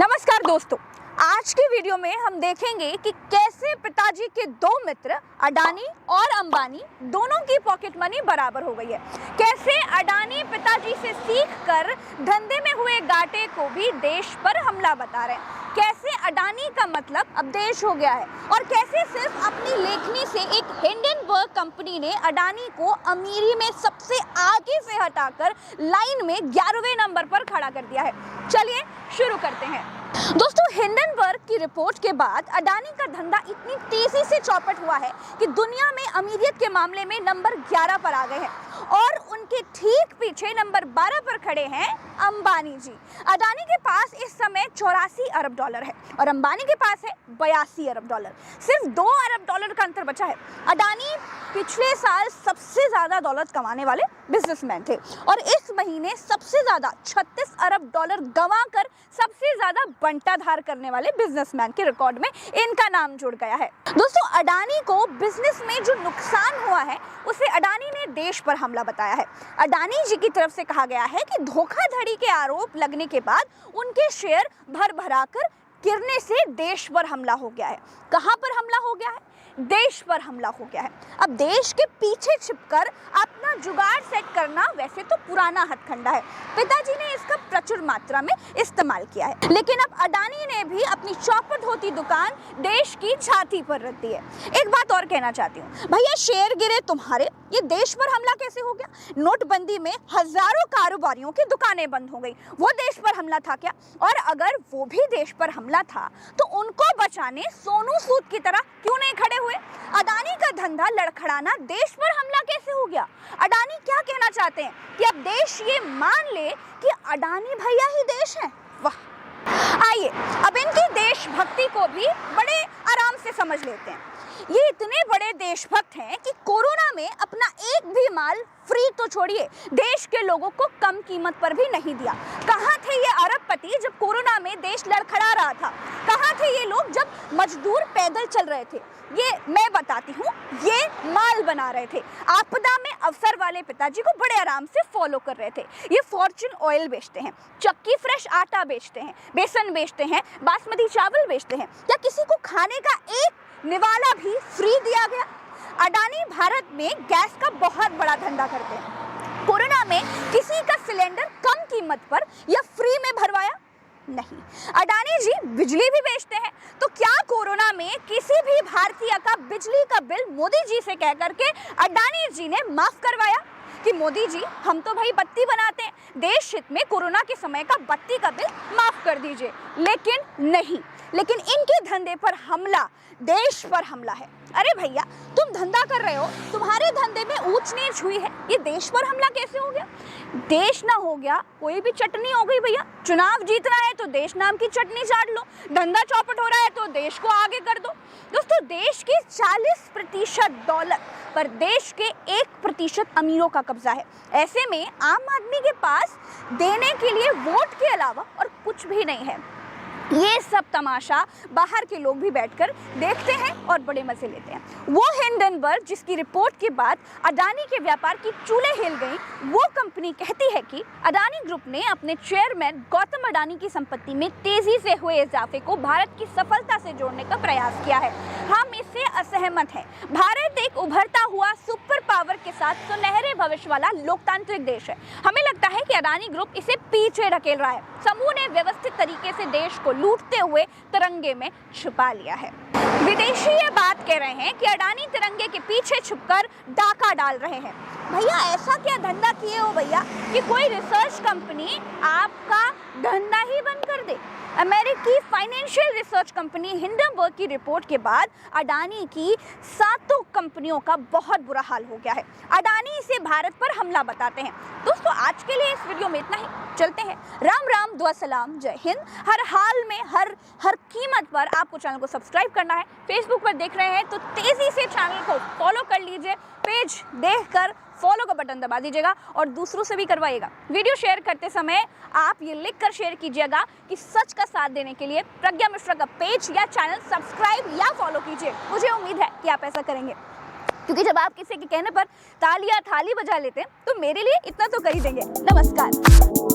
नमस्कार दोस्तों, आज की वीडियो में हम देखेंगे कि कैसे पिताजी के दो मित्र अडानी और अंबानी दोनों की पॉकेट मनी बराबर हो गई है। कैसे अडानी पिताजी से सीखकर धंधे में हुए घाटे को भी देश पर हमला बता रहे हैं। कैसे अडानी का मतलब अब देश हो गया है और कैसे सिर्फ अपनी लेखनी से एक हिंडनबर्ग कंपनी ने अडानी को अमीरी में सबसे आगे से हटाकर लाइन में 11वें नंबर पर खड़ा कर दिया है। चलिए शुरू करते हैं। दोस्तों, हिंडनबर्ग की रिपोर्ट के बाद अडानी का धंधा इतनी तेजी से चौपट हुआ है कि दुनिया में अमीरियत के मामले में नंबर 11 पर आ गए हैं और उनके ठीक पीछे नंबर 12 पर खड़े हैं अंबानी जी। अडानी के पास इस समय 84 अरब डॉलर है और अंबानी के पास है 82 अरब डॉलर। सिर्फ 2 अरब डॉलर का अंतर बचा है। अडानी पिछले साल सबसे ज्यादा दौलत कमाने वाले बिजनेसमैन थे और इस महीने सबसे ज्यादा 36 अरब डॉलर गंवाकर सबसे ज्यादा बंटाधार करने वाले बिजनेसमैन के रिकॉर्ड में इनका नाम जुड़ गया है। दोस्तों, अडानी को बिजनेस में जो नुकसान हुआ है उसे अडानी ने देश पर हमला बताया है। अडानी जी की तरफ से कहा गया है कि धोखाधड़ी के आरोप लगने के बाद उनके शेयर भर कर गिरने से देश पर हमला हो गया है। कहां पर हमला हो गया है? देश पर हमला हो गया है। अब देश के पीछे छिपकर अपना जुगाड़ सेट करना वैसे तो पुराना हथकंडा है। पिताजी ने इसका प्रचुर मात्रा में इस्तेमाल किया है, लेकिन अब अडानी ने भी अपनी चौपट होती दुकान देश की छाती पर रख दी है। एक बात और कहना चाहती हूँ, भैया शेयर गिरे तुम्हारे, ये देश पर हमला कैसे हो गया? नोटबंदी में हजारों कारोबारियों की दुकानें बंद हो गई, वो देश पर हमला था क्या? और अगर वो भी देश पर हमला था तो उनको बचाने सोनू सूद की तरह क्यों नहीं खड़े हुए? अडानी का धंधा लड़खड़ाना देश पर हमला कैसे हो गया? अडानी क्या कहना चाहते हैं कि अब देश ये मान ले कि अडानी भैया ही देश है? वाह! आइए अब इनकी देशभक्ति को भी बड़े आराम से समझ लेते हैं। ये इतने बड़े देशभक्त हैं कि कोरोना में अपना एक भी माल फ्री तो छोड़िए, देश के लोगों को कम कीमत पर भी नहीं दिया। कहाँ थे ये अरबपति जब कोरोना में देश लड़खड़ा रहा था? कहाँ थे ये लोग जब मजदूर पैदल चल रहे थे? ये मैं बताती हूँ, ये माल बना रहे थे। आपदा में अवसर वाले पिताजी को बड़े आराम से फॉलो कर रहे थे। ये फॉर्च्यून ऑयल बेचते हैं, चक्की फ्रेश आटा बेचते हैं, बेसन बेचते हैं, बासमती चावल बेचते हैं। क्या किसी को खाने का एक निवाला भी फ्री दिया गया? अडानी भारत में गैस का बहुत बड़ा धंधा करते हैं। कोरोना में किसी का सिलेंडर कम कीमत पर या फ्री में भरवाया? नहीं। अडानी जी बिजली भी बेचते हैं, तो क्या कोरोना में किसी भी भारतीय का बिजली का बिल मोदी जी से कह करके अडानी जी ने माफ करवाया कि मोदी जी हम तो भाई बत्ती बनाते हैं, देश हित में कोरोना के समय का बत्ती का बिल माफ कर दीजिए? लेकिन नहीं, लेकिन इनके धंधे पर हमला देश पर हमला है। अरे भैया, तुम धंधा कर रहे हो, तुम्हारे धंधे में ऊंच नीच हुई है, ये देश पर हमला कैसे हो गया? देश ना हो गया, कोई भी चटनी हो गई भैया। चुनाव जीतना है तो देश नाम की चटनी चाट लो, धंधा चौपट हो रहा है तो देश को आगे कर दो। दोस्तों, देश की 40% दौलत पर देश के 1% अमीरों का कब्जा है। ऐसे में आम आदमी के पास देने के लिए वोट के अलावा और कुछ भी नहीं है। ये सब तमाशा बाहर के लोग भी बैठकर देखते हैं और बड़े मजे लेते हैं। वो हिंडनबर्ग जिसकी रिपोर्ट के बाद अडानी के व्यापार की चूल्हे हिल गई, वो कंपनी कहती है कि अडानी ग्रुप ने अपने चेयरमैन गौतम अडानी की संपत्ति में तेजी से हुए इजाफे को भारत की सफलता से जोड़ने का प्रयास किया है। हम इससे असहमत हैं। भारत एक उभरता हुआ सुपर पावर के साथ सुनहरे भविष्य वाला लोकतांत्रिक देश है। हमें लगता है कि अडानी ग्रुप इसे पीछे ढकेल रहा है। समूह ने व्यवस्थित तरीके से देश को लूटते हुए तिरंगे में छुपा लिया है। विदेशी ये बात कह रहे हैं कि अडानी तिरंगे के पीछे छुपकर डाका डाल रहे हैं। भैया, ऐसा क्या धंधा किए हो भैया कि कोई रिसर्च कंपनी आपका धंधा ही बंद कर दे? अमेरिकी फाइनेंशियल रिसर्च कंपनी हिंडनबर्ग की रिपोर्ट के बाद अडानी की 7 कंपनियों का बहुत बुरा हाल हो गया है। अडानी इसे भारत पर हमला बताते हैं। दोस्तों, आज के लिए इस वीडियो में इतना ही। चलते हैं। राम राम, दुआ सलाम, जय हिंद। हर हाल में हर कीमत पर आपको चैनल को सब्सक्राइब करना है। फेसबुक पर देख रहे हैं तो तेजी से चैनल को फॉलो कर लीजिए। पेज देखकर फॉलो का बटन दबा दीजिएगा और दूसरों से भी करवाइएगा। वीडियो शेयर करते समय आप ये लिखकर शेयर कीजिएगा कि सच का साथ देने के लिए प्रज्ञा मिश्रा का पेज या चैनल सब्सक्राइब या फॉलो कीजिए। मुझे उम्मीद है कि आप ऐसा करेंगे, क्योंकि जब आप किसी के कहने पर तालियां थाली बजा लेते हैं तो मेरे लिए इतना तो कर ही देंगे। नमस्कार।